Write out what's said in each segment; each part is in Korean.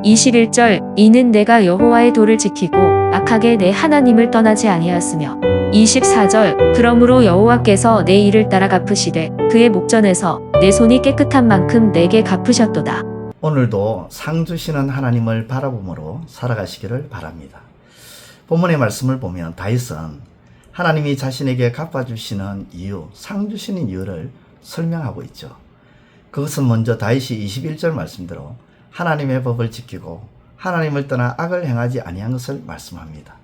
21절 이는 내가 여호와의 도를 지키고 악하게 내 하나님을 떠나지 아니하였으며 24절 그러므로 여호와께서 내 일을 따라 갚으시되 그의 목전에서 내 손이 깨끗한 만큼 내게 갚으셨도다. 오늘도 상 주시는 하나님을 바라보므로 살아가시기를 바랍니다. 본문의 말씀을 보면 다윗은 하나님이 자신에게 갚아주시는 이유, 상 주시는 이유를 설명하고 있죠. 그것은 먼저 다윗이 21절 말씀대로 하나님의 법을 지키고 하나님을 떠나 악을 행하지 아니한 것을 말씀합니다.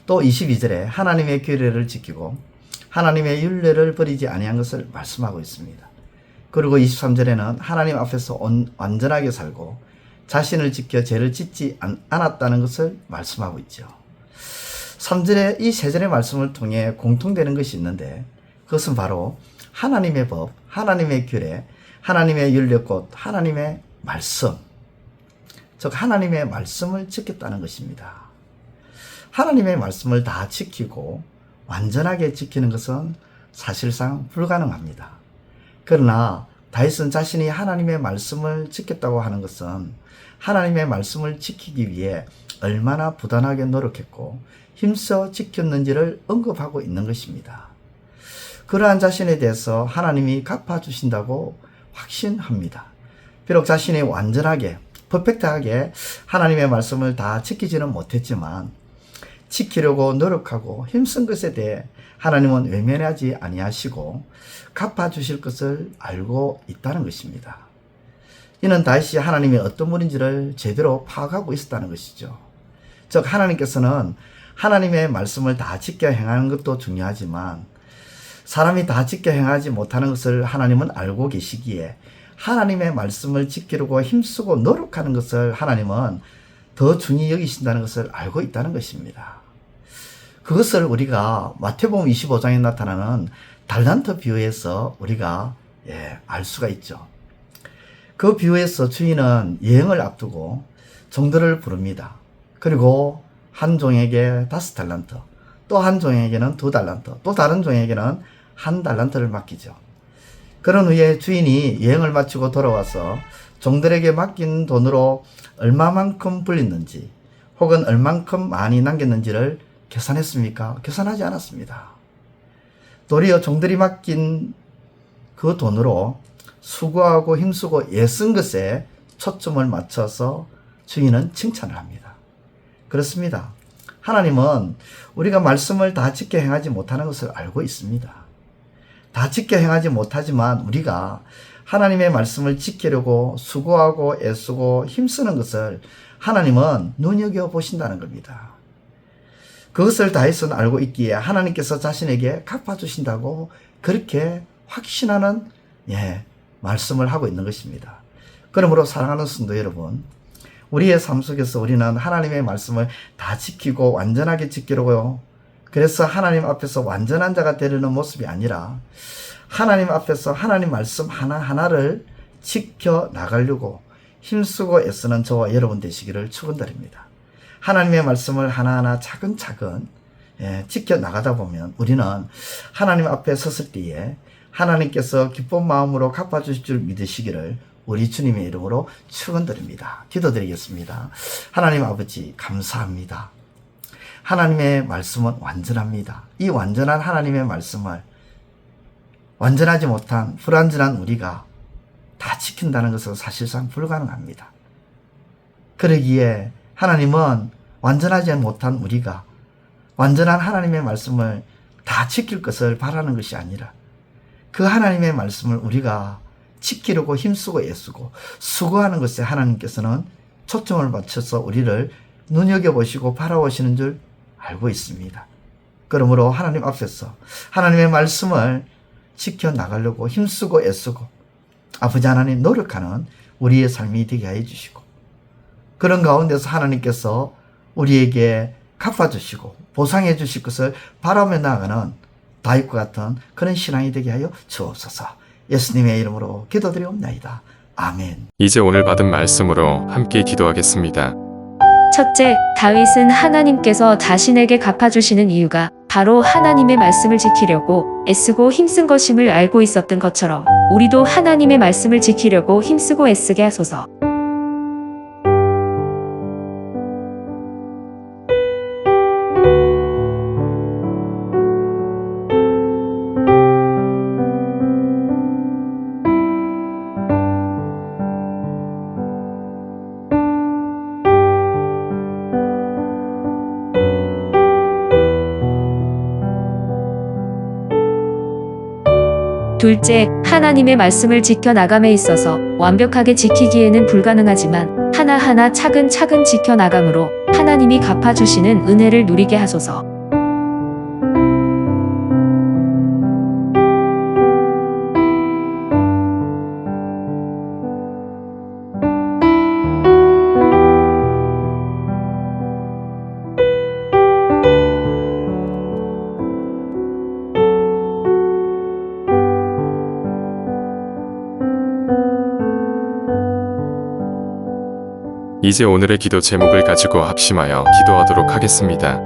또 22절에 하나님의 규례를 지키고 하나님의 율례를 버리지 아니한 것을 말씀하고 있습니다. 그리고 23절에는 하나님 앞에서 완전하게 살고 자신을 지켜 죄를 짓지 않았다는 것을 말씀하고 있죠. 3절에 이 세 절의 말씀을 통해 공통되는 것이 있는데 그것은 바로 하나님의 법, 하나님의 규례, 하나님의 율례 곧 하나님의 말씀, 즉 하나님의 말씀을 지켰다는 것입니다. 하나님의 말씀을 다 지키고 완전하게 지키는 것은 사실상 불가능합니다. 그러나 다윗은 자신이 하나님의 말씀을 지켰다고 하는 것은 하나님의 말씀을 지키기 위해 얼마나 부단하게 노력했고 힘써 지켰는지를 언급하고 있는 것입니다. 그러한 자신에 대해서 하나님이 갚아주신다고 확신합니다. 비록 자신이 완전하게 퍼펙트하게 하나님의 말씀을 다 지키지는 못했지만 지키려고 노력하고 힘쓴 것에 대해 하나님은 외면하지 아니하시고 갚아주실 것을 알고 있다는 것입니다. 이는 다윗이 하나님이 어떤 분인지를 제대로 파악하고 있었다는 것이죠. 즉 하나님께서는 하나님의 말씀을 다 지켜 행하는 것도 중요하지만 사람이 다 지켜 행하지 못하는 것을 하나님은 알고 계시기에 하나님의 말씀을 지키려고 힘쓰고 노력하는 것을 하나님은 더 중히 여기신다는 것을 알고 있다는 것입니다. 그것을 우리가 마태복음 25장에 나타나는 달란트 비유에서 우리가 알 수가 있죠. 그 비유에서 주인은 여행을 앞두고 종들을 부릅니다. 그리고 한 종에게 5달란트, 또 한 종에게는 2달란트, 또 다른 종에게는 1달란트를 맡기죠. 그런 후에 주인이 여행을 마치고 돌아와서 종들에게 맡긴 돈으로 얼마만큼 불렸는지 혹은 얼만큼 많이 남겼는지를 계산했습니까? 계산하지 않았습니다. 도리어 종들이 맡긴 그 돈으로 수고하고 힘쓰고 애쓴 것에 초점을 맞춰서 주인은 칭찬을 합니다. 그렇습니다. 하나님은 우리가 말씀을 다 지켜 행하지 못하는 것을 알고 있습니다. 다 지켜 행하지 못하지만 우리가 하나님의 말씀을 지키려고 수고하고 애쓰고 힘쓰는 것을 하나님은 눈여겨보신다는 겁니다. 그것을 다윗은 알고 있기에 하나님께서 자신에게 갚아주신다고 그렇게 확신하는 말씀을 하고 있는 것입니다. 그러므로 사랑하는 성도 여러분, 우리의 삶 속에서 우리는 하나님의 말씀을 다 지키고 완전하게 지키려고요. 그래서 하나님 앞에서 완전한 자가 되려는 모습이 아니라 하나님 앞에서 하나님 말씀 하나하나를 지켜 나가려고 힘쓰고 애쓰는 저와 여러분 되시기를 축원드립니다. 하나님의 말씀을 하나하나 차근차근 지켜 나가다 보면 우리는 하나님 앞에 섰을 때에 하나님께서 기쁜 마음으로 갚아주실 줄 믿으시기를 우리 주님의 이름으로 축원드립니다. 기도드리겠습니다. 하나님 아버지 감사합니다. 하나님의 말씀은 완전합니다. 이 완전한 하나님의 말씀을 완전하지 못한 불완전한 우리가 다 지킨다는 것은 사실상 불가능합니다. 그러기에 하나님은 완전하지 못한 우리가 완전한 하나님의 말씀을 다 지킬 것을 바라는 것이 아니라 그 하나님의 말씀을 우리가 지키려고 힘쓰고 애쓰고 수고하는 것에 하나님께서는 초점을 맞춰서 우리를 눈여겨보시고 바라보시는 줄 알고 있습니다. 그러므로 하나님 앞에서 하나님의 말씀을 지켜나가려고 힘쓰고 애쓰고 아버지 하나님 노력하는 우리의 삶이 되게 해 주시고 그런 가운데서 하나님께서 우리에게 갚아주시고 보상해 주실 것을 바라며 나아가는 다윗과 같은 그런 신앙이 되게 하여 주옵소서. 예수님의 이름으로 기도드리옵나이다. 아멘. 이제 오늘 받은 말씀으로 함께 기도하겠습니다. 첫째, 다윗은 하나님께서 자신에게 갚아주시는 이유가 바로 하나님의 말씀을 지키려고 애쓰고 힘쓴 것임을 알고 있었던 것처럼 우리도 하나님의 말씀을 지키려고 힘쓰고 애쓰게 하소서. 둘째, 하나님의 말씀을 지켜나감에 있어서 완벽하게 지키기에는 불가능하지만 하나하나 차근차근 지켜나감으로 하나님이 갚아주시는 은혜를 누리게 하소서. 이제 오늘의 기도 제목을 가지고 합심하여 기도하도록 하겠습니다.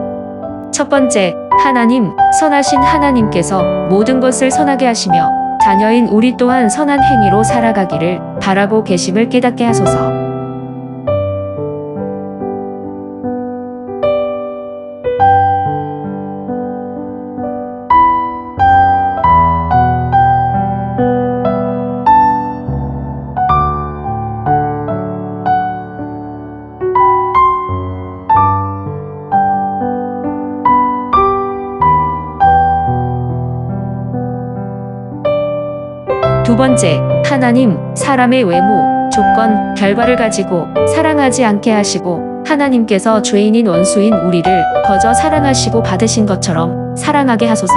첫 번째, 하나님, 선하신 하나님께서 모든 것을 선하게 하시며 자녀인 우리 또한 선한 행위로 살아가기를 바라고 계심을 깨닫게 하소서. 두 번째, 하나님, 사람의 외모, 조건, 결과를 가지고 사랑하지 않게 하시고 하나님께서 죄인인 원수인 우리를 거저 사랑하시고 받으신 것처럼 사랑하게 하소서.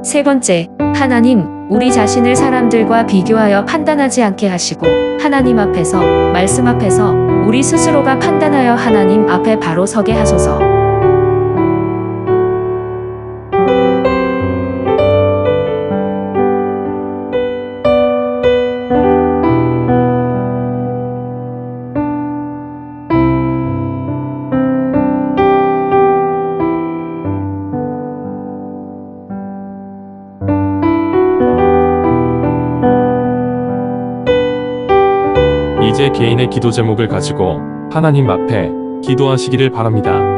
세 번째, 하나님, 우리 자신을 사람들과 비교하여 판단하지 않게 하시고 하나님 앞에서, 말씀 앞에서 우리 스스로가 판단하여 하나님 앞에 바로 서게 하소서. 이제 개인의 기도 제목을 가지고 하나님 앞에 기도하시기를 바랍니다.